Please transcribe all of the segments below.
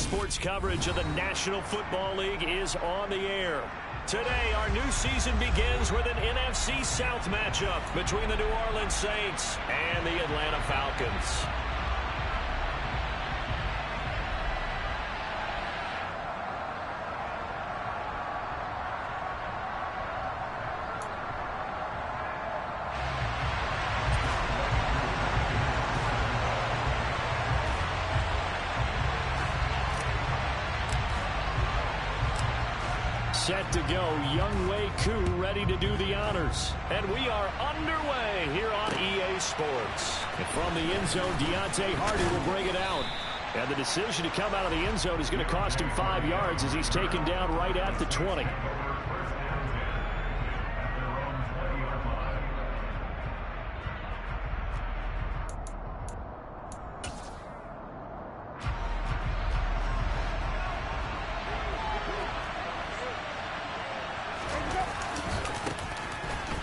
Sports coverage of the National Football League is on the air. Today, our new season begins with an NFC South matchup between the New Orleans Saints and the Atlanta Falcons. Set to go, Younghoe Koo ready to do the honors. And we are underway here on EA Sports. And from the end zone, Deontay Hardy will bring it out. And the decision to come out of the end zone is going to cost him 5 yards as he's taken down right at the 20.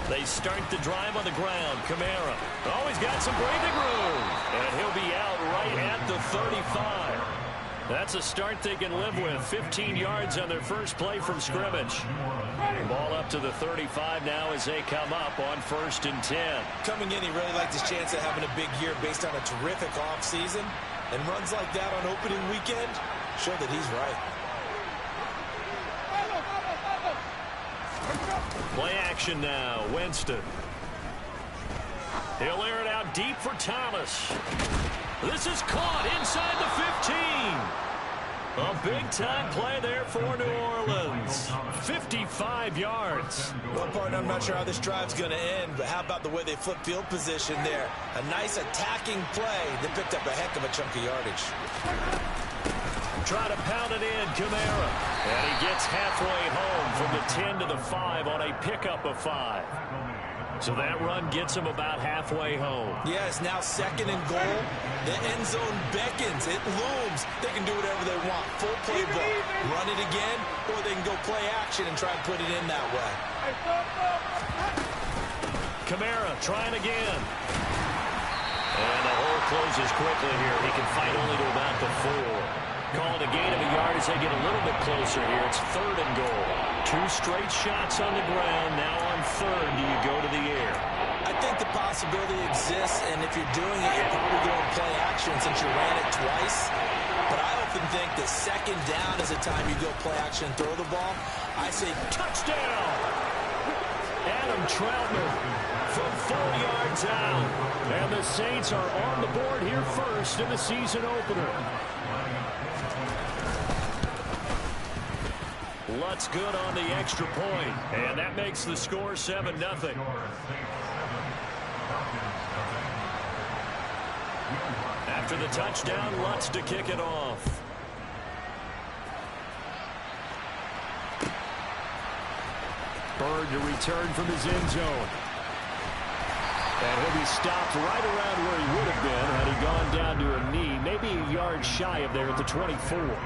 They start the drive on the ground. Kamara. Oh, he's got some breathing room. And he'll be out right at the 35. That's a start they can live with. 15 yards on their first play from scrimmage. Ball up to the 35 now as they come up on 1st and 10. Coming in, he really liked his chance of having a big year based on a terrific offseason. And runs like that on opening weekend show that he's right. Play action now. Winston. He'll air it out deep for Thomas. This is caught inside the 15. A big-time play there for New Orleans. 55 yards. Well, partner, I'm not sure how this drive's going to end, but how about the way they flip field position there? A nice attacking play that picked up a heck of a chunk of yardage. Try to pound it in, Kamara. And he gets halfway home from the 10 to the 5 on a pickup of 5. So that run gets him about halfway home. Yeah, it's now 2nd and goal. The end zone beckons. It looms. They can do whatever they want. Full play ball. Run it again, or they can go play action and try and put it in that way. Kamara trying again. And the hole closes quickly here. He can fight only to about the 4. Calling a gain of a yard as they get a little bit closer here. It's 3rd and goal. 2 straight shots on the ground. Now on 3rd, do you go to the air? I think the possibility exists, and if you're doing it, you're probably going to play action since you ran it twice. But I often think that 2nd down is the time you go play action and throw the ball. I say touchdown! Adam Troutman from 4 yards out. And the Saints are on the board here first in the season opener. Lutz good on the extra point, and that makes the score 7-0. After the touchdown, Lutz to kick it off. Bird to return from his end zone. And he'll be stopped right around where he would have been had he gone down to a knee, maybe a yard shy of there at the 24.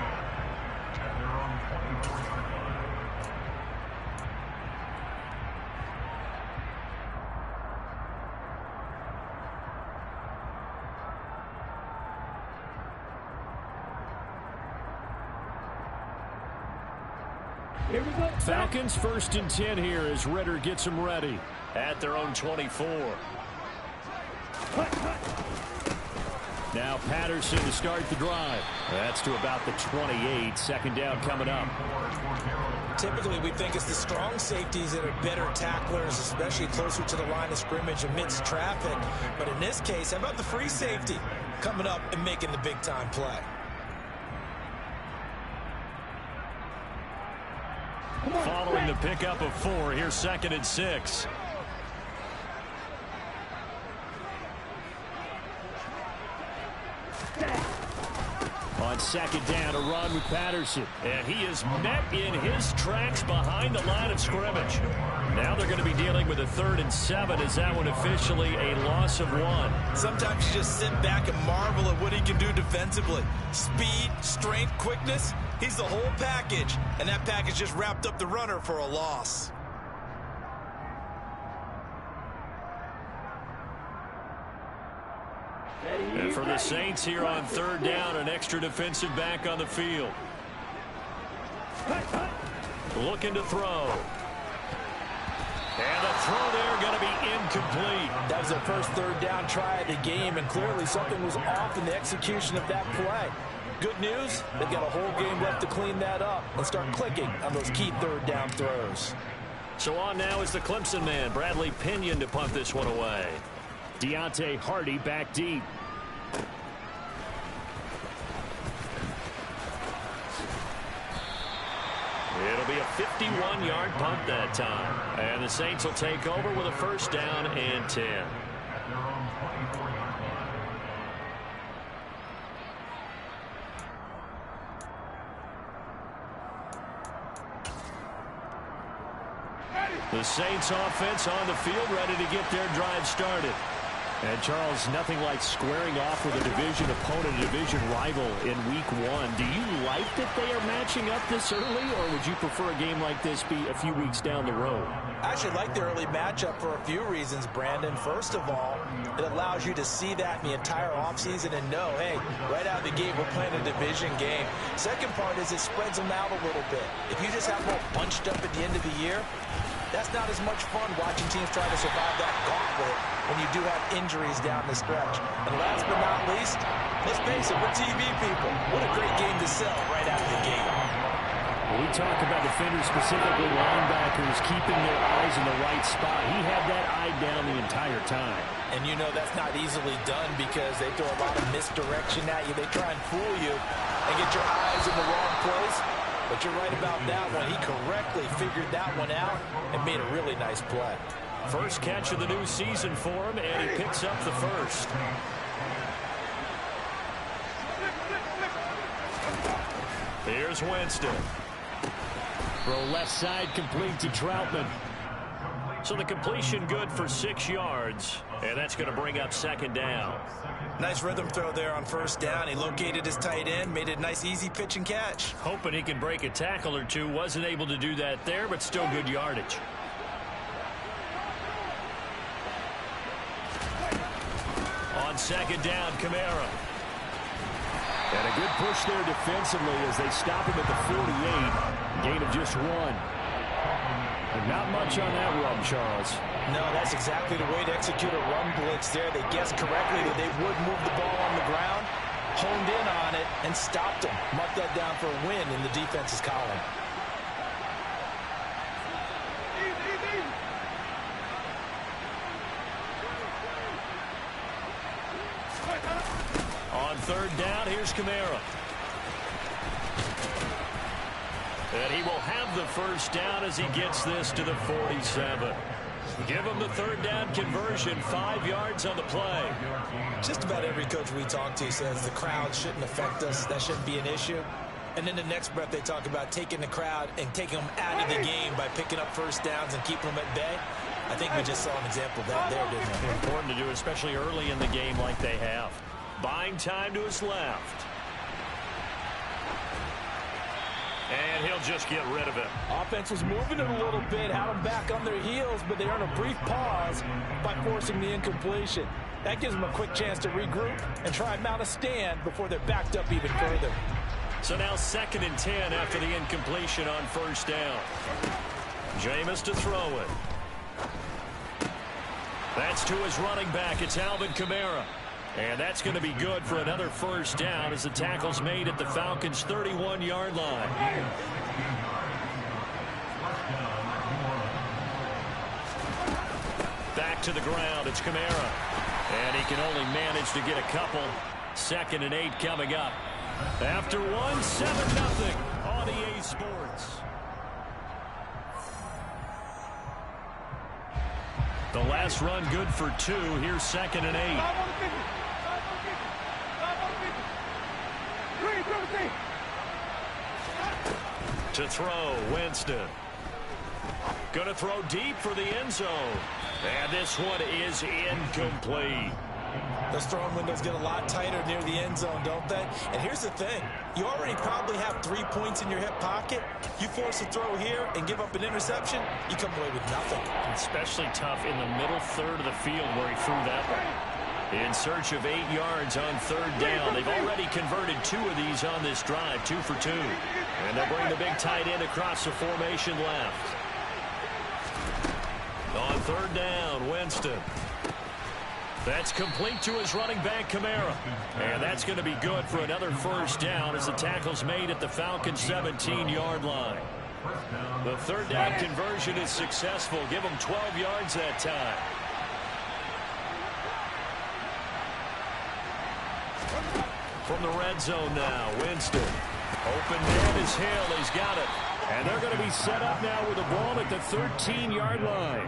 Falcons 1st and 10 here as Ritter gets them ready at their own 24. Now Patterson to start the drive. That's to about the 28. 2nd down coming up. Typically, we think it's the strong safeties that are better tacklers, especially closer to the line of scrimmage amidst traffic. But in this case, how about the free safety coming up and making the big-time play? Following the pickup of 4, here's 2nd and 6. On 2nd down, a run with Patterson. And he is met in his tracks behind the line of scrimmage. Now they're going to be dealing with a 3rd and 7. Is that one officially a loss of 1? Sometimes you just sit back and marvel at what he can do defensively. Speed, strength, quickness. He's the whole package. And that package just wrapped up the runner for a loss. And For the Saints here on third down, an extra defensive back on the field. Looking to throw. And the throw there going to be incomplete. That was their first third down try of the game, and clearly something was off in the execution of that play. Good news, they've got a whole game left to clean that up and start clicking on those key third down throws. So on now is the Clemson man, Bradley Pinion, to punt this one away. Deontay Hardy back deep. It'll be a 51-yard punt that time. And the Saints will take over with a first down and 10. The Saints offense on the field, ready to get their drive started. And, Charles, nothing like squaring off with a division opponent, a division rival in week one. Do you like that they are matching up this early, or would you prefer a game like this be a few weeks down the road? I actually like the early matchup for a few reasons, Brandon. First of all, it allows you to see that in the entire offseason and know, hey, right out of the gate, we're playing a division game. Second part is it spreads them out a little bit. If you just have them all bunched up at the end of the year, that's not as much fun watching teams try to survive that gauntlet when you do have injuries down the stretch. And last but not least, let's face it, we're TV people. What a great game to sell right out of the gate. When we talk about defenders, specifically linebackers, keeping their eyes in the right spot, he had that eye down the entire time. And you know that's not easily done because they throw a lot of misdirection at you. They try and fool you and get your eyes in the wrong place. But you're right about that one. He correctly figured that one out and made a really nice play. First catch of the new season for him, and he picks up the first. Here's Winston. Throw left side complete to Troutman. So the completion good for 6 yards, and that's going to bring up second down. Nice rhythm throw there on first down. He located his tight end, made it a nice easy pitch and catch. Hoping he can break a tackle or two. Wasn't able to do that there, but still good yardage. On second down, Kamara. And a good push there defensively as they stop him at the 48. Gain of just 1. And not much on that run, Charles. No, that's exactly the way to execute a run blitz there. They guessed correctly that they would move the ball on the ground, honed in on it, and stopped them. Mark that down for a win in the defense's column. On third down, here's Kamara. And he will have the first down as he gets this to the 47. Give him the third down conversion, 5 yards on the play. Just about every coach we talk to says the crowd shouldn't affect us. That shouldn't be an issue. And then the next breath they talk about taking the crowd and taking them out of the game by picking up first downs and keeping them at bay. I think we just saw an example of that there, didn't we? Important to do, especially early in the game like they have. Buying time to his left. And he'll just get rid of it. Offense was moving it a little bit, had them back on their heels, but they earned a brief pause by forcing the incompletion. That gives them a quick chance to regroup and try and mount a stand before they're backed up even further. So now 2nd and 10 after the incompletion on first down. Jameis to throw it. That's to his running back. It's Alvin Kamara. And that's going to be good for another first down as the tackle's made at the Falcons' 31-yard line. Back to the ground. It's Kamara. And he can only manage to get a couple. 2nd and 8 coming up. After 1, 7-0 on EA Sports. The last run good for 2. Here's 2nd and 8. To throw, Winston. Going to throw deep for the end zone. And this one is incomplete. Those throwing windows get a lot tighter near the end zone, don't they? And here's the thing. You already probably have 3 points in your hip pocket. You force a throw here and give up an interception, you come away with nothing. Especially tough in the middle third of the field where he threw that one. In search of 8 yards on third down. They've already converted 2 of these on this drive, 2 for 2. And they'll bring the big tight end across the formation left. On third down, Winston. That's complete to his running back, Kamara. And that's going to be good for another first down as the tackle's made at the Falcons' 17-yard line. The third down conversion is successful. Give them 12 yards that time. From the red zone now, Winston. Open man is Hill. He's got it. And they're going to be set up now with a ball at the 13-yard line.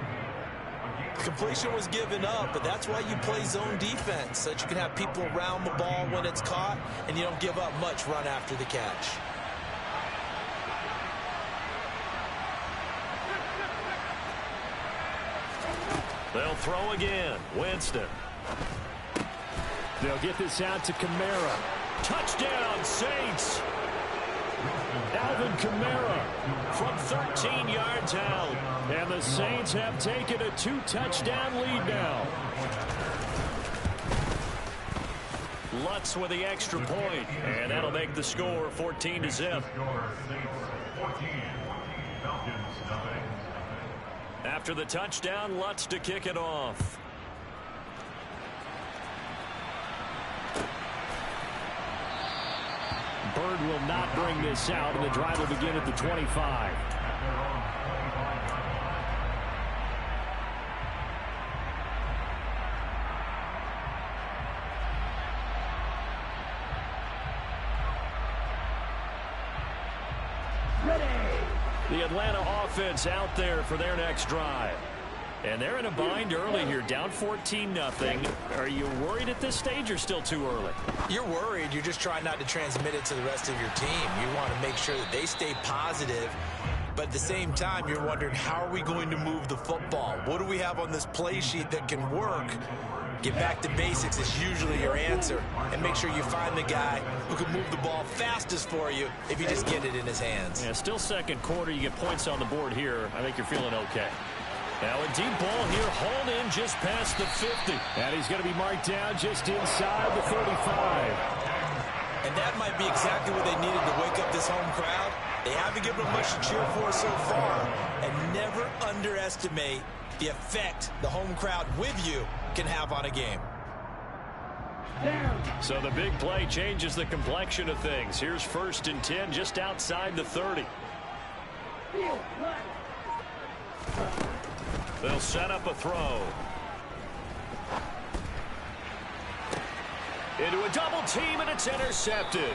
Completion was given up, but that's why you play zone defense, so that you can have people around the ball when it's caught, and you don't give up much run after the catch. They'll throw again. Winston. They'll get this out to Kamara. Touchdown, Saints. Alvin Kamara from 13 yards out. And the Saints have taken a 2-touchdown lead now. Lutz with the extra point, and that'll make the score 14-0. After the touchdown, Lutz to kick it off. Bird will not bring this out, and the drive will begin at the 25. The Atlanta offense out there for their next drive. And they're in a bind early here, down 14-0. Are you worried at this stage or still too early? You're worried. You're just trying not to transmit it to the rest of your team. You want to make sure that they stay positive. But at the same time, you're wondering, how are we going to move the football? What do we have on this play sheet that can work? Get back to basics is usually your answer. And make sure you find the guy who can move the ball fastest for you if you just get it in his hands. Yeah, still second quarter. You get points on the board here. I think you're feeling okay. Now a deep ball here, hauled in just past the 50. And he's going to be marked down just inside the 35. And that might be exactly what they needed to wake up this home crowd. They haven't given them much to cheer for so far. And never underestimate the effect the home crowd with you can have on a game. So the big play changes the complexion of things. Here's 1st and 10 just outside the 30. They'll set up a throw. Into a double team, and it's intercepted.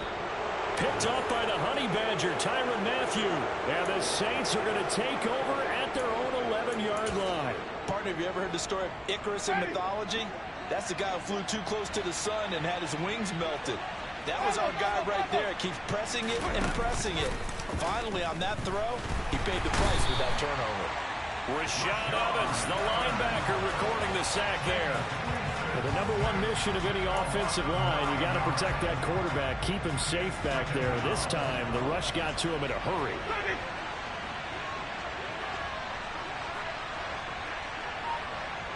Picked off by the Honey Badger, Tyrann Mathieu. And the Saints are going to take over at their own 11-yard line. Partner, have you ever heard the story of Icarus in mythology? That's the guy who flew too close to the sun and had his wings melted. That was our guy right there. Keeps pressing it and pressing it. Finally, on that throw, he paid the price with that turnover. Rashad Evans, the linebacker, recording the sack there. Well, the number one mission of any offensive line, you got to protect that quarterback, keep him safe back there. This time, the rush got to him in a hurry.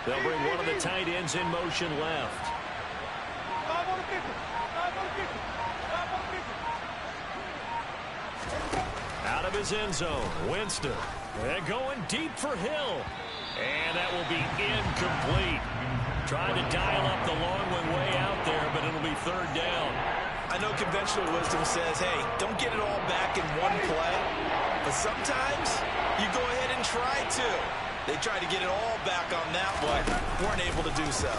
They'll bring one of the tight ends in motion left. Out of his end zone, Winston. They're going deep for Hill. And that will be incomplete. Trying to dial up the long one way out there, but it'll be 3rd down. I know conventional wisdom says, hey, don't get it all back in one play. But sometimes you go ahead and try to. They tried to get it all back on that one. Weren't able to do so.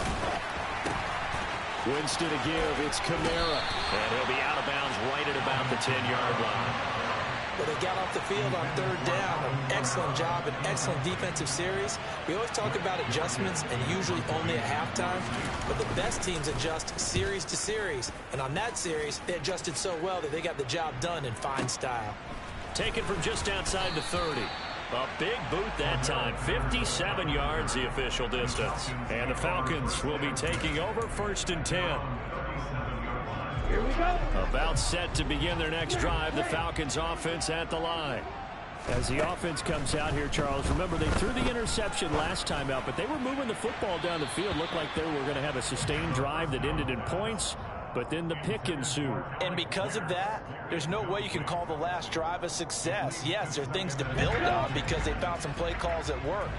Winston to give. It's Kamara. And he'll be out of bounds right at about the 10-yard line. But they got off the field on 3rd down. An excellent job, an excellent defensive series. We always talk about adjustments, and usually only at halftime. But the best teams adjust series to series. And on that series, they adjusted so well that they got the job done in fine style. Taken from just outside the 30. A big boot that time. 57 yards the official distance. And the Falcons will be taking over 1st and 10. Here we go. About set to begin their next drive. The Falcons offense at the line. As the offense comes out here, Charles, remember they threw the interception last time out, but they were moving the football down the field. Looked like they were going to have a sustained drive that ended in points, but then the pick ensued. And because of that, there's no way you can call the last drive a success. Yes, there are things to build on because they found some play calls that work.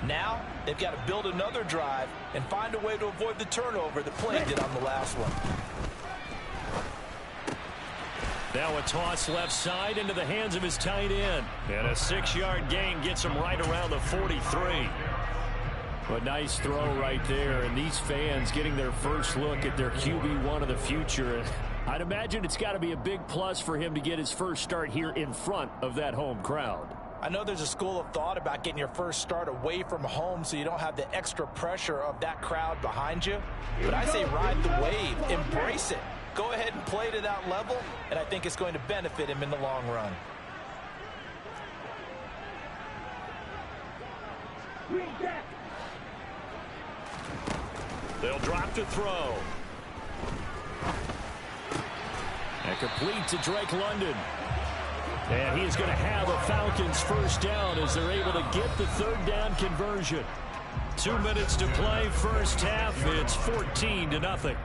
Now, they've got to build another drive and find a way to avoid the turnover that Play did on the last one. Now a toss left side into the hands of his tight end. And a 6-yard gain gets him right around the 43. A nice throw right there. And these fans getting their first look at their QB1 of the future. I'd imagine it's got to be a big plus for him to get his first start here in front of that home crowd. I know there's a school of thought about getting your first start away from home so you don't have the extra pressure of that crowd behind you. But I say ride the wave. Embrace it. Go ahead and play to that level, and I think it's going to benefit him in the long run. They'll drop to throw. And complete to Drake London. And he's going to have a Falcons first down as they're able to get the third down conversion. 2 minutes to play, first half. It's 14-0.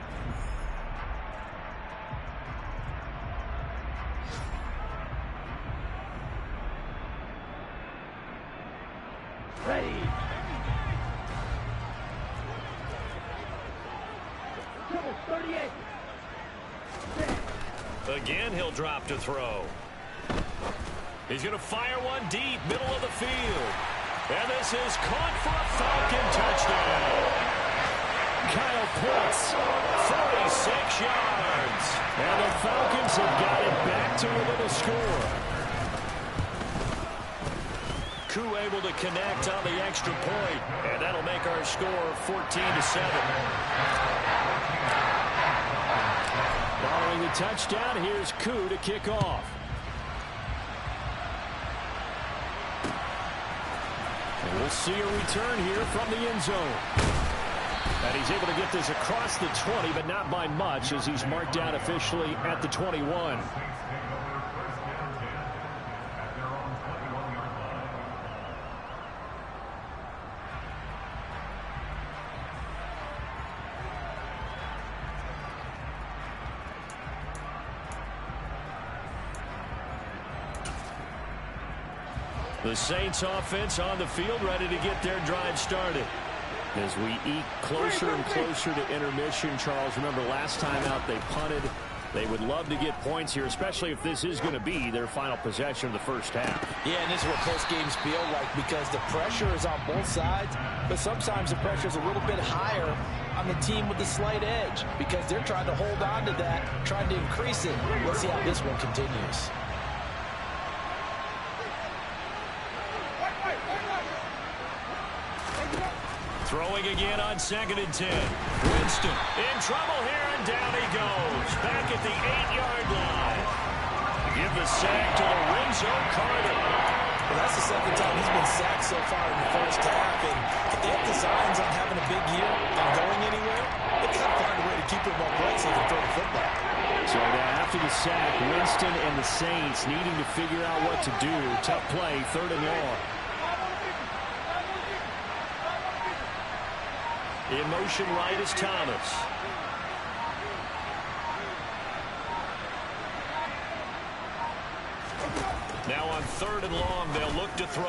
Ready. Double 38. Again, he'll drop to throw. He's going to fire one deep, middle of the field. And this is caught for a Falcon touchdown. Kyle Pitts, 46 yards. And the Falcons have got it back to within a score. Koo able to connect on the extra point, and that'll make our score 14-7. Following the touchdown, here's Koo to kick off. And we'll see a return here from the end zone. And he's able to get this across the 20, but not by much as he's marked out officially at the 21. The Saints offense on the field ready to get their drive started. As we eke closer and closer to intermission, Charles, remember last time out they punted. They would love to get points here, especially if this is going to be their final possession of the first half. Yeah, and this is what close games feel like because the pressure is on both sides, but sometimes the pressure is a little bit higher on the team with the slight edge because they're trying to hold on to that, trying to increase it. Let's see how this one continues. Throwing again on 2nd and 10. Winston in trouble here, and down he goes. Back at the 8-yard line. Give the sack to Lorenzo Carter. Well, that's the second time he's been sacked so far in the first half. And if they have designs on having a big year and going anywhere, they've got to find a way to keep him upright so they can throw the football. So now after the sack, Winston and the Saints needing to figure out what to do. Tough play, 3rd and long. In motion right is Thomas. Now on 3rd and long, they'll look to throw.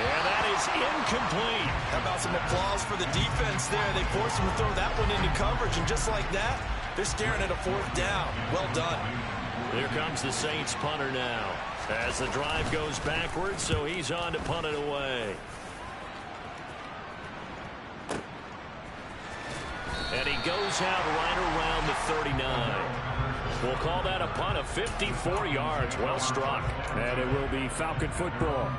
And that is incomplete. How about some applause for the defense there? They forced him to throw that one into coverage, and just like that, they're staring at a 4th down. Well done. Here comes the Saints punter now. As the drive goes backwards, so he's on to punt it away. And he goes out right around the 39. We'll call that a punt of 54 yards. Well struck. And it will be Falcon football.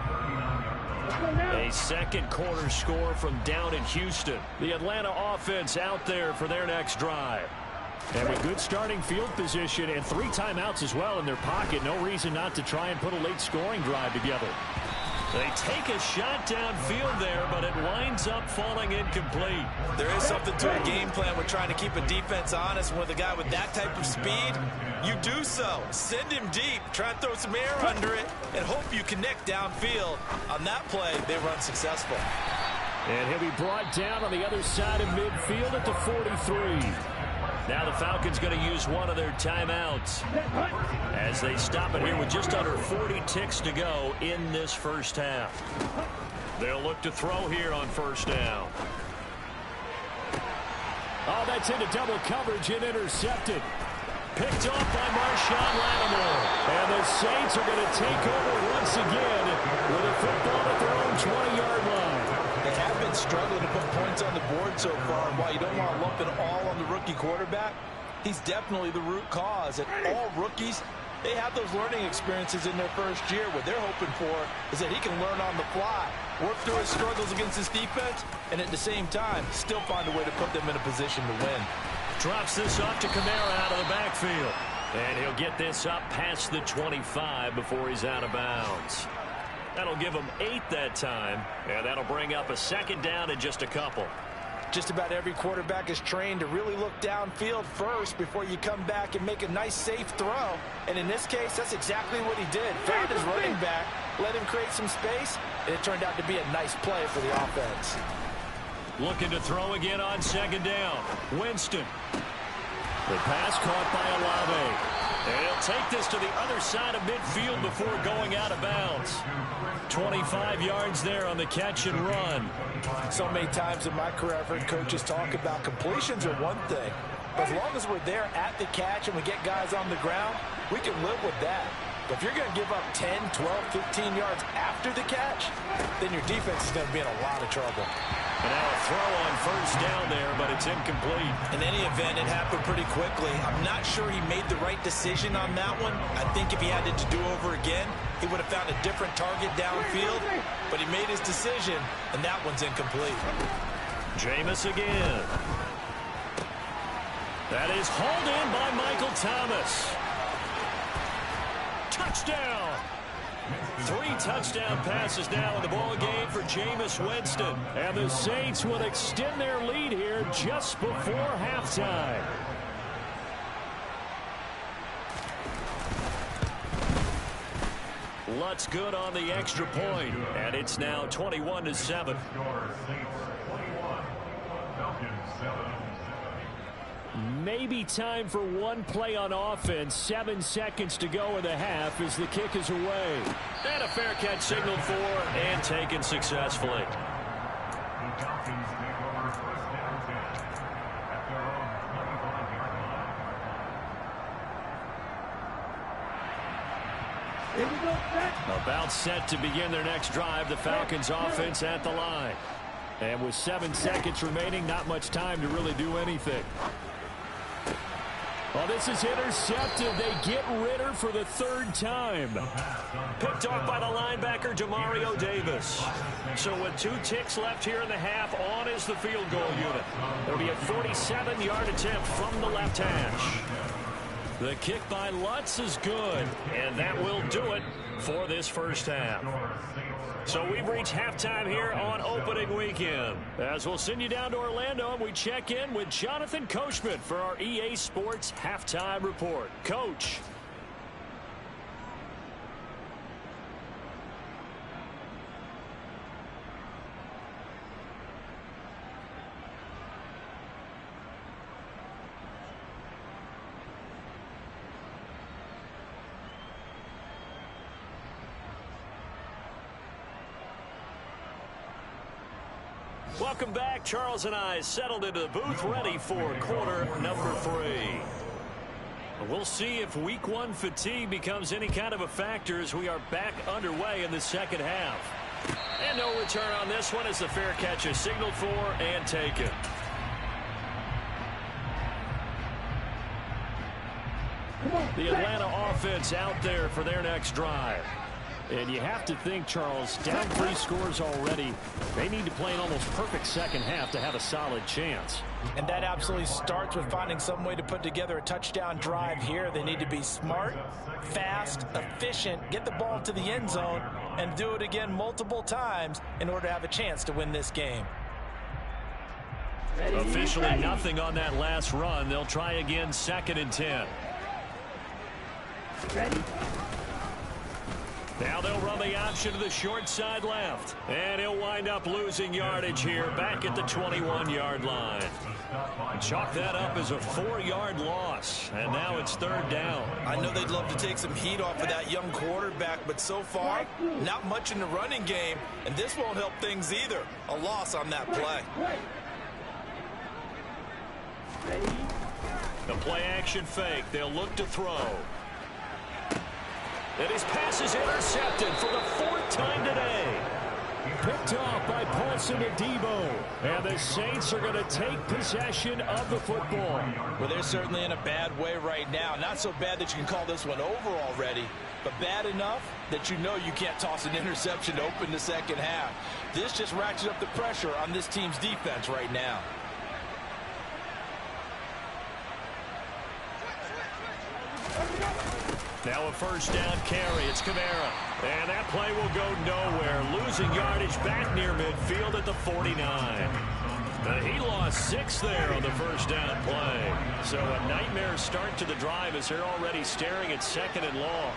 A second quarter score from down in Houston. The Atlanta offense out there for their next drive. And with good starting field position and 3 timeouts as well in their pocket, no reason not to try and put a late scoring drive together. They take a shot downfield there, but it winds up falling incomplete. There is something to a game plan with trying to keep a defense honest. With a guy with that type of speed, you do so. Send him deep, try and throw some air under it, and hope you connect downfield. On that play, they run successful. And he'll be brought down on the other side of midfield at the 43. Now the Falcons going to use one of their timeouts as they stop it here with just under 40 ticks to go in this first half. They'll look to throw here on first down. Oh, that's into double coverage and intercepted. Picked off by Marshawn Lattimore. And the Saints are going to take over once again with a football at their own 20-yard line. They have been struggling to put points on the board so far. And while you don't want to lump it all on the rookie quarterback, he's definitely the root cause. And all rookies, they have those learning experiences in their first year. What they're hoping for is that he can learn on the fly, work through his struggles against his defense, and at the same time, still find a way to put them in a position to win. Drops this off to Kamara out of the backfield. And he'll get this up past the 25 before he's out of bounds. That'll give him 8 that time, and that'll bring up a second down in just a couple. Just about every quarterback is trained to really look downfield first before you come back and make a nice, safe throw. And in this case, that's exactly what he did. Found his running back, let him create some space, and it turned out to be a nice play for the offense. Looking to throw again on second down. Winston. The pass caught by Olave. And he'll take this to the other side of midfield before going out of bounds. 25 yards there on the catch and run. So many times in my career, I've heard coaches talk about completions are one thing. But as long as we're there at the catch and we get guys on the ground, we can live with that. But if you're going to give up 10, 12, 15 yards after the catch, then your defense is going to be in a lot of trouble. And now a throw on first down there, but it's incomplete. In any event, it happened pretty quickly. I'm not sure he made the right decision on that one. I think if he had it to do over again, he would have found a different target downfield. But he made his decision, and that one's incomplete. Jameis again. That is hauled in by Michael Thomas. Touchdown! 3 touchdown passes now in the ball game for Jameis Winston. And the Saints will extend their lead here just before halftime. Lutz good on the extra point, and it's now 21-7. Maybe time for one play on offense. 7 seconds to go in the half as the kick is away. And a fair catch signaled for and taken successfully. About set to begin their next drive. The Falcons offense at the line. And with 7 seconds remaining, not much time to really do anything. Well, this is intercepted. They get Ritter for the 3rd time. Picked off by the linebacker, Demario Davis. So with 2 ticks left here in the half, on is the field goal unit. It'll be a 47-yard attempt from the left hash. The kick by Lutz is good, and that will do it for this first half. So we've reached halftime here on opening weekend. As we'll send you down to Orlando, and we check in with Jonathan Coachman for our EA Sports Halftime Report. Coach. Welcome back. Charles and I settled into the booth ready for quarter number 3. We'll see if week 1 fatigue becomes any kind of a factor as we are back underway in the second half. And no return on this one as the fair catch is signaled for and taken. The Atlanta offense out there for their next drive. And you have to think, Charles, down 3 scores already. They need to play an almost perfect second half to have a solid chance. And that absolutely starts with finding some way to put together a touchdown drive here. They need to be smart, fast, efficient, get the ball to the end zone, and do it again multiple times in order to have a chance to win this game. Officially nothing on that last run. They'll try again, 2nd and 10. Ready? Now they'll run the option to the short side left. And he'll wind up losing yardage here back at the 21-yard line. Chalk that up as a 4-yard loss. And now it's 3rd down. I know they'd love to take some heat off of that young quarterback, but so far, not much in the running game. And this won't help things either. A loss on that play. The play-action fake. They'll look to throw. And his pass is intercepted for the 4th time today. Picked off by Paulson Adebo. And the Saints are going to take possession of the football. Well, they're certainly in a bad way right now. Not so bad that you can call this one over already, but bad enough that you know you can't toss an interception to open the second half. This just ratchets up the pressure on this team's defense right now. Now a 1st down carry. It's Kamara. And that play will go nowhere. Losing yardage back near midfield at the 49. He lost 6 there on the 1st down play. So a nightmare start to the drive as they're already staring at 2nd and long.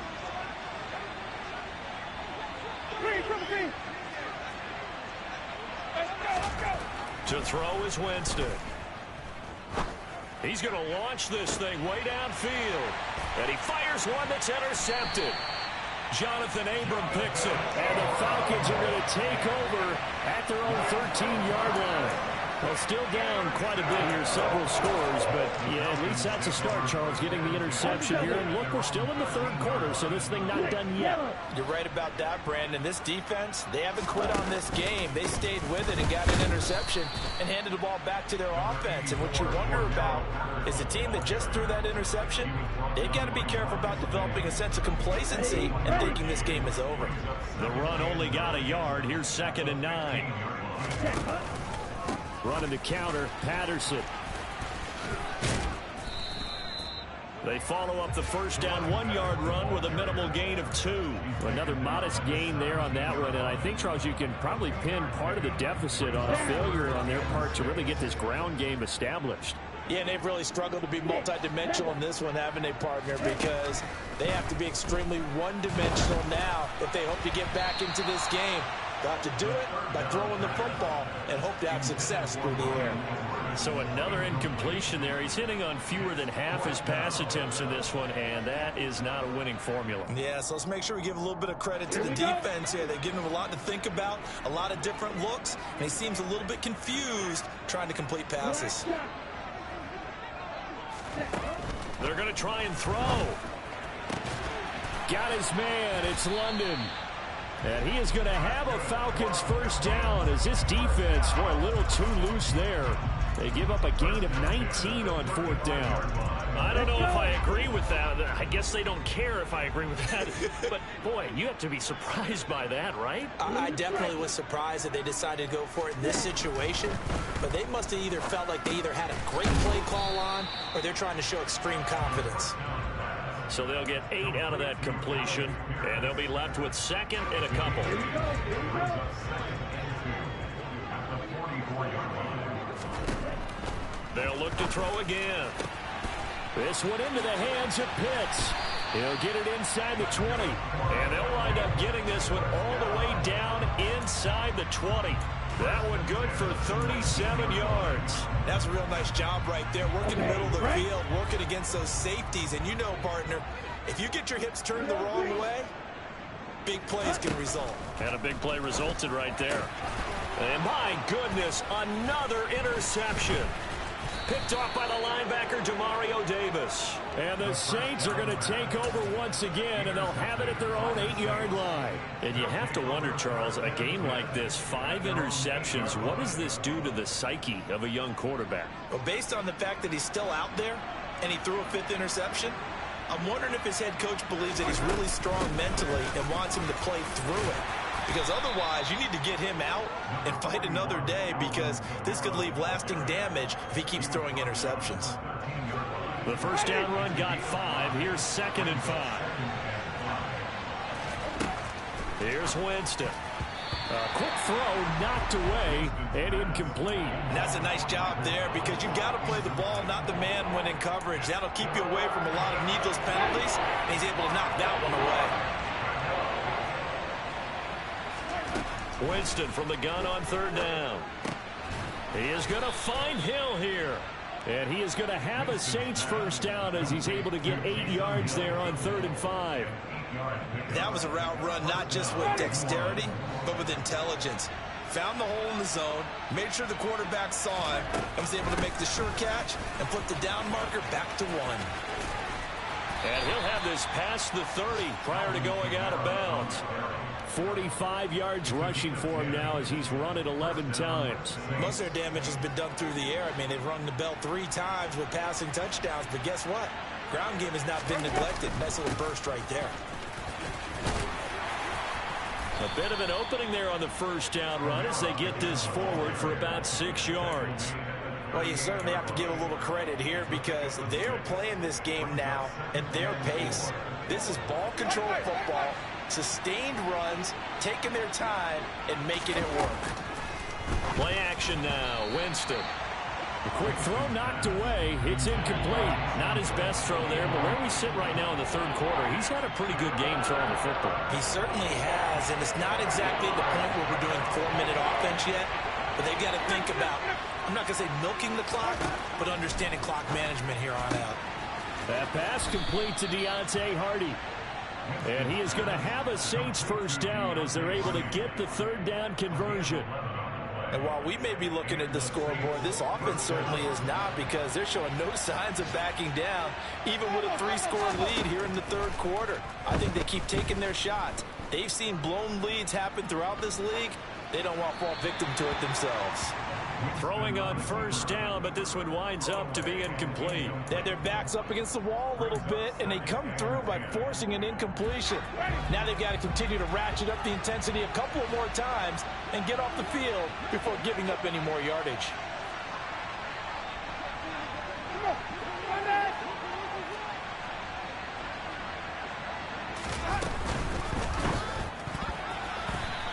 To throw is Winston. He's going to launch this thing way downfield. And he fires one that's intercepted. Jonathan Abram picks it. And the Falcons are going to take over at their own 13-yard line. Well, still down quite a bit here, several scores, but yeah, at least that's a start, Charles, getting the interception here. And look, we're still in the 3rd quarter, so this thing not done yet. You're right about that, Brandon. This defense, they haven't quit on this game. They stayed with it and got an interception and handed the ball back to their offense. And what you wonder about is the team that just threw that interception, they've got to be careful about developing a sense of complacency and thinking this game is over. The run only got a yard. Here's 2nd and 9. Running the counter, Patterson. They follow up the 1st down 1-yard run with a minimal gain of 2. Another modest gain there on that one. And I think, Charles, you can probably pin part of the deficit on a failure on their part to really get this ground game established. Yeah, and they've really struggled to be multidimensional in this one, haven't they, partner? Because they have to be extremely one-dimensional now if they hope to get back into this game. They'll have to do it by throwing the football and hope to have success through the air. So another incompletion there. He's hitting on fewer than half his pass attempts in this one, and that is not a winning formula. Yeah, so let's make sure we give a little bit of credit to the defense here. They've given him a lot to think about, a lot of different looks, and he seems a little bit confused trying to complete passes. They're going to try and throw. Got his man. It's London. And he is going to have a Falcons 1st down as this defense, boy, a little too loose there. They give up a gain of 19 on 4th down. I don't know if I agree with that. I guess they don't care if I agree with that. But, boy, you have to be surprised by that, right? I definitely was surprised that they decided to go for it in this situation. But they must have either felt like they either had a great play call on or they're trying to show extreme confidence. So they'll get 8 out of that completion, and they'll be left with 2nd and a couple. They'll look to throw again. This one into the hands of Pitts. He'll get it inside the 20, and they'll wind up getting this one all the way down inside the 20. That one good for 37 yards. That's a real nice job right there. Working the middle of the field, working against those safeties. And you know, partner, if you get your hips turned the wrong way, big plays can result. And a big play resulted right there. And my goodness, another interception. Picked off by the linebacker, Demario Davis. And the Saints are going to take over once again, and they'll have it at their own 8-yard line. And you have to wonder, Charles, a game like this, 5 interceptions, what does this do to the psyche of a young quarterback? Well, based on the fact that he's still out there and he threw a 5th interception, I'm wondering if his head coach believes that he's really strong mentally and wants him to play through it. Because otherwise, you need to get him out and fight another day, because this could leave lasting damage if he keeps throwing interceptions. The first down run got 5. Here's 2nd and 5. Here's Winston. A quick throw knocked away and incomplete. And that's a nice job there, because you've got to play the ball, not the man when in coverage. That'll keep you away from a lot of needless penalties, and he's able to knock that one away. Winston from the gun on 3rd down. He is going to find Hill here. And he is going to have a Saints first down as he's able to get 8 yards there on 3rd and 5. That was a route run not just with dexterity, but with intelligence. Found the hole in the zone, made sure the quarterback saw him, and was able to make the sure catch and put the down marker back to 1. And he'll have this past the 30 prior to going out of bounds. 45 yards rushing for him now as he's run it 11 times. Most of their damage has been done through the air. I mean, they've rung the bell 3 times with passing touchdowns, but guess what? Ground game has not been neglected. Nice little burst right there. A bit of an opening there on the first down run as they get this forward for about 6 yards. Well, you certainly have to give a little credit here, because they're playing this game now at their pace. This is ball control football, sustained runs, taking their time and making it work. Play action now. Winston. A quick throw knocked away. It's incomplete. Not his best throw there, but where we sit right now in the 3rd quarter, he's had a pretty good game throwing the football. He certainly has, and it's not exactly the point where we're doing 4-minute offense yet, but they've got to think about, I'm not going to say milking the clock, but understanding clock management here on out. That pass complete to Deontay Hardy. And he is going to have a Saints first down as they're able to get the 3rd down conversion. And while we may be looking at the scoreboard, this offense certainly is not, because they're showing no signs of backing down, even with a 3-score lead here in the 3rd quarter. I think they keep taking their shots. They've seen blown leads happen throughout this league. They don't want to fall victim to it themselves. Throwing on first down, but this one winds up to be incomplete. They had their backs up against the wall a little bit, and they come through by forcing an incompletion. Now they've got to continue to ratchet up the intensity a couple of more times and get off the field before giving up any more yardage.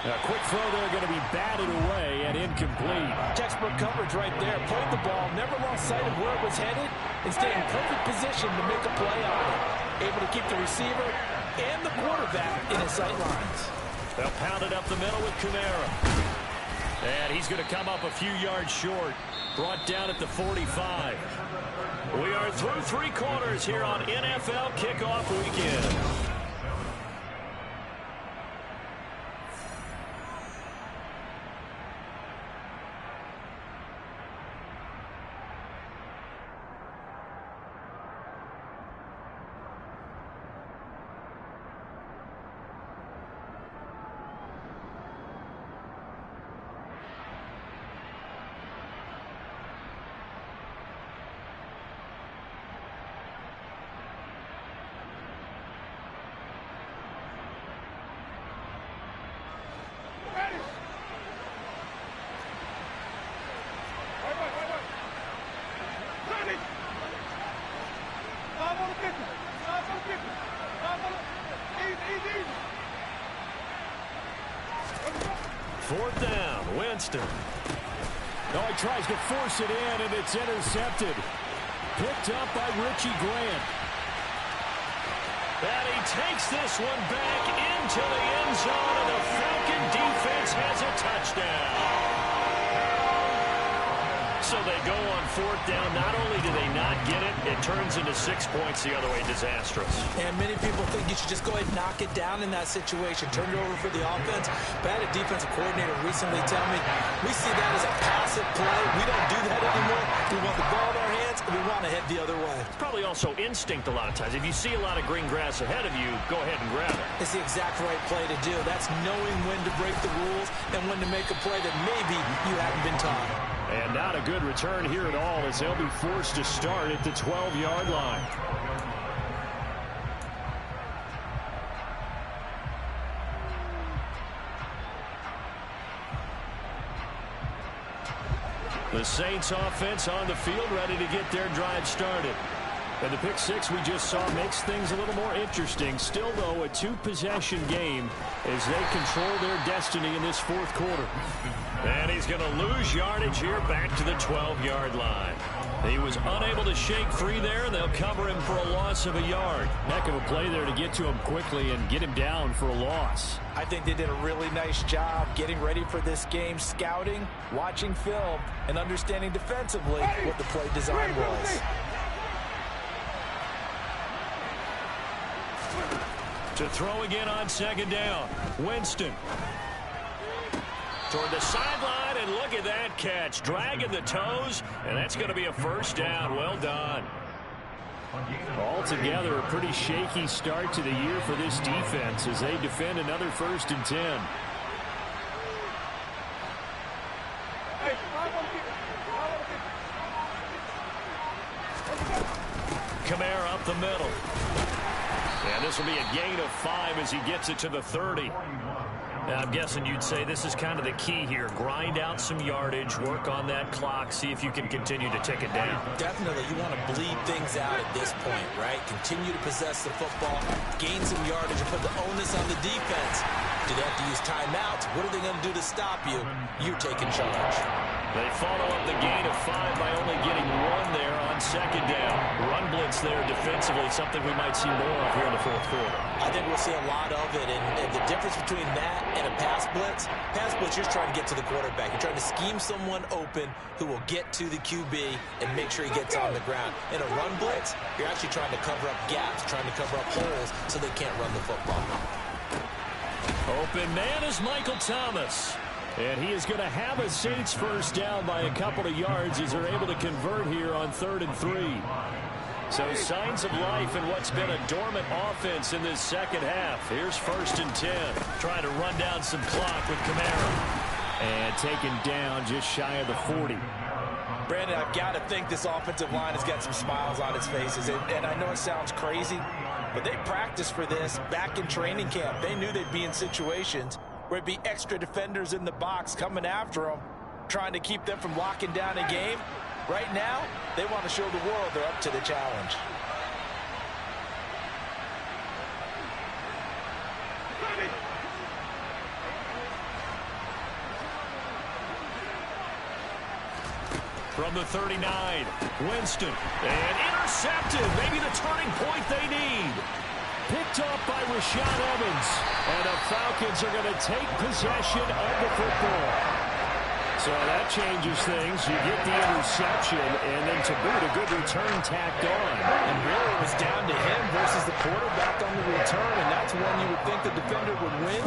A quick throw there going to be batted away and incomplete. Textbook coverage right there. Played the ball, never lost sight of where it was headed, and stayed in perfect position to make a play on it. Able to keep the receiver and the quarterback in his sight lines. They'll pound it up the middle with Kamara. And he's going to come up a few yards short. Brought down at the 45. We are through 3 quarters here on NFL Kickoff Weekend. Fourth down, Winston. Oh, he tries to force it in, and it's intercepted. Picked up by Richie Grant. And he takes this one back into the end zone, and the Falcon defense has a touchdown. So they go on 4th down. Not only do they not get it, it turns into 6 points the other way. Disastrous. And many people think you should just go ahead and knock it down in that situation. Turn it over for the offense. But I had a defensive coordinator recently tell me, we see that as a passive play. We don't do that anymore. We want the ball in our hands, and we want to head the other way. It's probably also instinct a lot of times. If you see a lot of green grass ahead of you, go ahead and grab it. It's the exact right play to do. That's knowing when to break the rules and when to make a play that maybe you haven't been taught. And not a good return here at all, as they'll be forced to start at the 12-yard line. The Saints offense on the field, ready to get their drive started. And the pick six we just saw makes things a little more interesting. Still, though, a two-possession game as they control their destiny in this fourth quarter. And he's going to lose yardage here back to the 12-yard line. He was unable to shake free there, and they'll cover him for a loss of a yard. Heck of a play there to get to him quickly and get him down for a loss. I think they did a really nice job getting ready for this game, scouting, watching film, and understanding defensively what the play design was. To throw again on second down. Winston. Toward the sideline, and look at that catch. Dragging the toes, and that's going to be a first down. Well done. Altogether, a pretty shaky start to the year for this defense as they defend another 1st and 10. Kamara up the middle. And this will be a gain of 5 as he gets it to the 30. Now, I'm guessing you'd say this is kind of the key here. Grind out some yardage, work on that clock, see if you can continue to tick it down. Definitely, you want to bleed things out at this point, right? Continue to possess the football, gain some yardage, and put the onus on the defense. Do they have to use timeouts? What are they going to do to stop you? You're taking charge. They follow up the gain of 5 by only getting 1 there on second down. Run blitz there defensively, something we might see more of here in the fourth quarter. I think we'll see a lot of it, and the difference between that and a pass blitz, you're trying to get to the quarterback. You're trying to scheme someone open who will get to the QB and make sure he gets on the ground. In a run blitz, you're actually trying to cover up gaps, trying to cover up holes so they can't run the football. Open man is Michael Thomas. And he is going to have a Saints first down by a couple of yards as they're able to convert here on 3rd and 3. So signs of life in what's been a dormant offense in this second half. Here's 1st and 10. Trying to run down some clock with Kamara. And taken down just shy of the 40. Brandon, I've got to think this offensive line has got some smiles on its faces. And I know it sounds crazy, but they practiced for this back in training camp. They knew they'd be in situations where it'd be extra defenders in the box coming after them, trying to keep them from locking down a game. Right now, they want to show the world they're up to the challenge. From the 39, Winston. And intercepted. Maybe the turning point they need. Picked off by Rashaan Evans. And the Falcons are going to take possession of the football. So that changes things. You get the interception, and then to boot, a good return tacked on. And really, it was down to him versus the quarterback on the return, and that's when you would think the defender would win.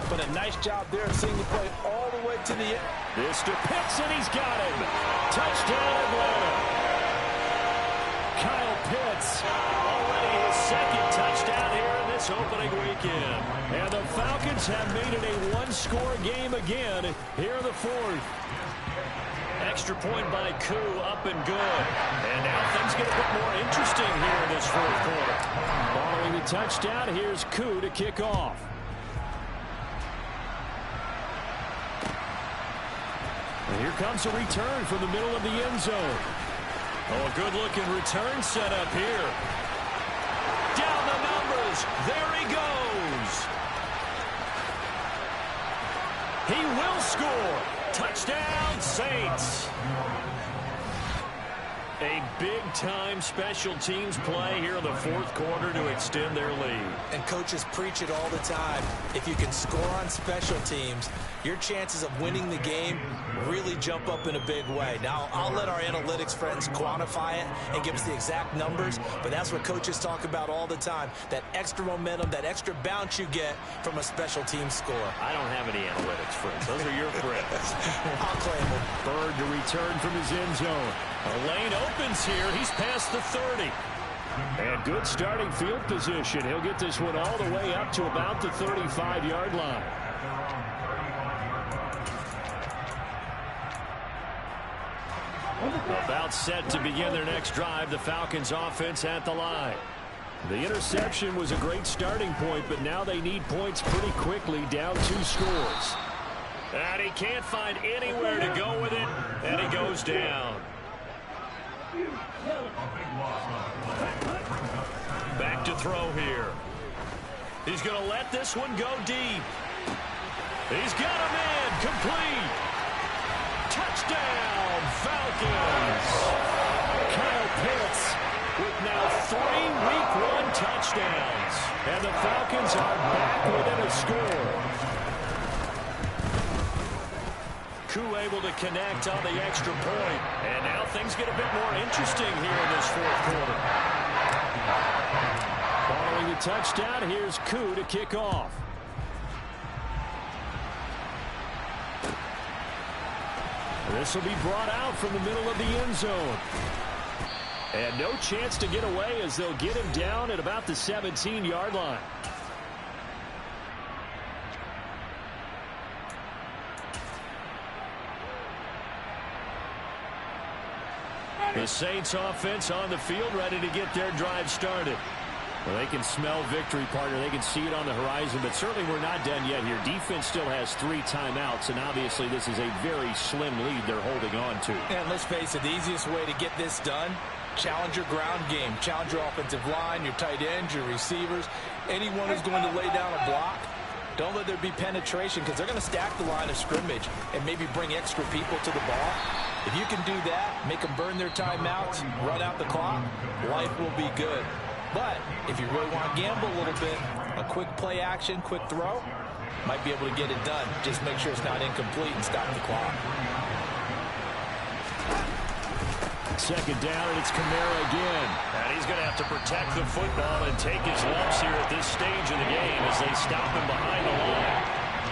But a nice job there of seeing the play all the way to the end. This to Pitts, and he's got him. Touchdown, Atlanta. Kyle Pitts, already his second touchdown here in this opening weekend. And the Falcons have made it a one-score game again here in the fourth. Extra point by Koo, up and good. And now things get a bit more interesting here in this fourth quarter. Following the touchdown, here's Koo to kick off. And here comes a return from the middle of the end zone. Oh, a good-looking return set up here. Down the numbers. There he goes. He will score. Touchdown, Saints. A big-time special teams play here in the fourth quarter to extend their lead. And coaches preach it all the time. If you can score on special teams, your chances of winning the game really jump up in a big way. Now, I'll let our analytics friends quantify it and give us the exact numbers, but that's what coaches talk about all the time, that extra momentum, that extra bounce you get from a special team score. I don't have any analytics friends. Those are your friends. I'll claim them. Bird to return from his end zone. A lane opens here. He's past the 30. And good starting field position. He'll get this one all the way up to about the 35-yard line. About set to begin their next drive. The Falcons offense at the line. The interception was a great starting point, but now they need points pretty quickly, down 2 scores. And he can't find anywhere to go with it, and he goes down. Back to throw here. He's going to let this one go deep. He's got him in. Complete. Touchdown, Falcons. Kyle Pitts with now 3 Week 1 touchdowns. And the Falcons are back within a score. Koo able to connect on the extra point. And now things get a bit more interesting here in this fourth quarter. Following the touchdown, here's Koo to kick off. This will be brought out from the middle of the end zone. And no chance to get away as they'll get him down at about the 17-yard line. The Saints offense on the field, ready to get their drive started. Well, they can smell victory, partner. They can see it on the horizon, but certainly we're not done yet here. Defense still has 3 timeouts, and obviously this is a very slim lead they're holding on to. And let's face it, the easiest way to get this done, challenge your ground game. Challenge your offensive line, your tight ends, your receivers, anyone who's going to lay down a block. Don't let there be penetration because they're going to stack the line of scrimmage and maybe bring extra people to the ball. If you can do that, make them burn their timeouts, run out the clock, life will be good. But if you really want to gamble a little bit, a quick play action, quick throw, might be able to get it done. Just make sure it's not incomplete and stop the clock. Second down, and it's Kamara again. And he's going to have to protect the football and take his lumps here at this stage of the game as they stop him behind the line.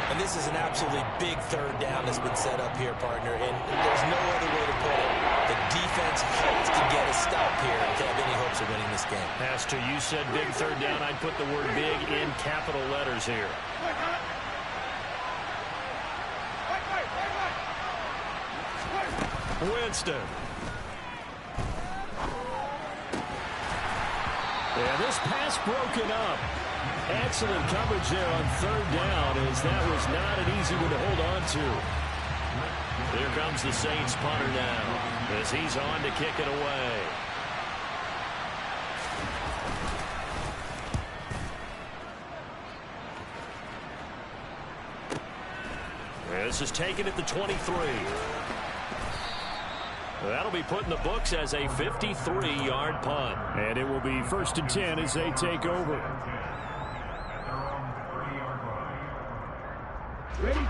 And this is an absolutely big third down that's been set up here, partner. And there's no other way to put it. The defense has to get a stop here to have any hopes of winning this game. Pastor, you said big third down. I'd put the word big in capital letters here. Winston. Yeah, this pass broken up. Excellent coverage there on third down, as that was not an easy one to hold on to. Here comes the Saints punter now as he's on to kick it away. This is taken at the 23. That'll be put in the books as a 53-yard punt. And it will be 1st and 10 as they take over.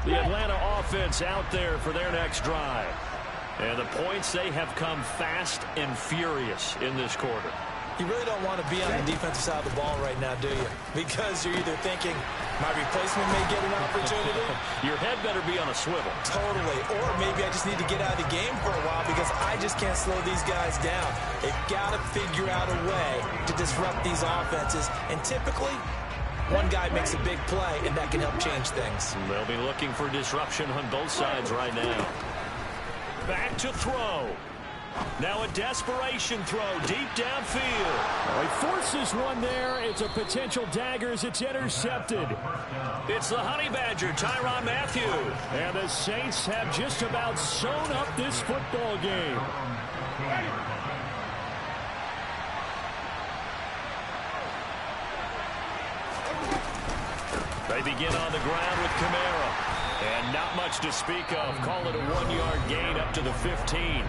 The Atlanta offense out there for their next drive. And the points, they have come fast and furious in this quarter. You really don't want to be on the defensive side of the ball right now, do you? Because you're either thinking, my replacement may get an opportunity. Your head better be on a swivel. Totally. Or maybe I just need to get out of the game for a while because I just can't slow these guys down. They've got to figure out a way to disrupt these offenses. And typically, one guy makes a big play, and that can help change things. They'll be looking for disruption on both sides right now. Back to throw. Now a desperation throw deep downfield. He forces one there. It's a potential dagger as it's intercepted. It's the Honey Badger, Tyrann Mathieu. And the Saints have just about sewn up this football game. They begin on the ground with Kamara. And not much to speak of. Call it a 1-yard gain up to the 15.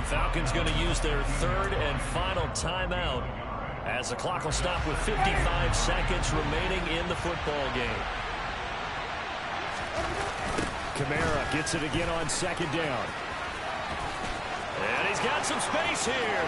Falcons going to use their third and final timeout as the clock will stop with 55 seconds remaining in the football game. Kamara gets it again on second down. And he's got some space here.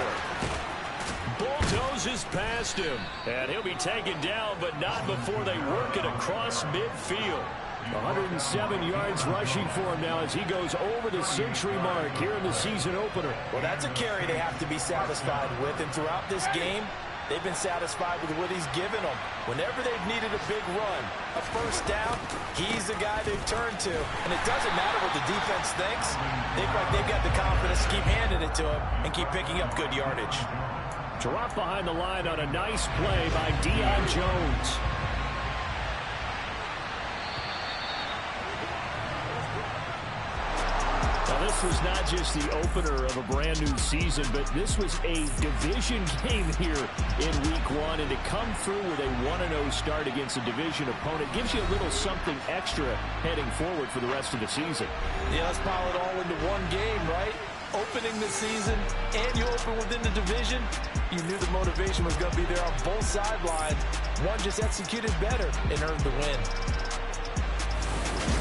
Bulldozes past him. And he'll be taken down, but not before they work it across midfield. 107 yards rushing for him now as he goes over the century mark here in the season opener. Well, that's a carry they have to be satisfied with. And throughout this game, they've been satisfied with what he's given them. Whenever they've needed a big run, a first down, he's the guy they've turned to. And it doesn't matter what the defense thinks. They feel like they've got the confidence to keep handing it to him and keep picking up good yardage. Drop behind the line on a nice play by Deion Jones. this was not just the opener of a brand-new season, but this was a division game here in Week 1. And to come through with a 1-0 start against a division opponent gives you a little something extra heading forward for the rest of the season. Yeah, let's pile it all into one game, right? Opening the season, and you open within the division. You knew the motivation was going to be there on both sidelines. One just executed better and earned the win.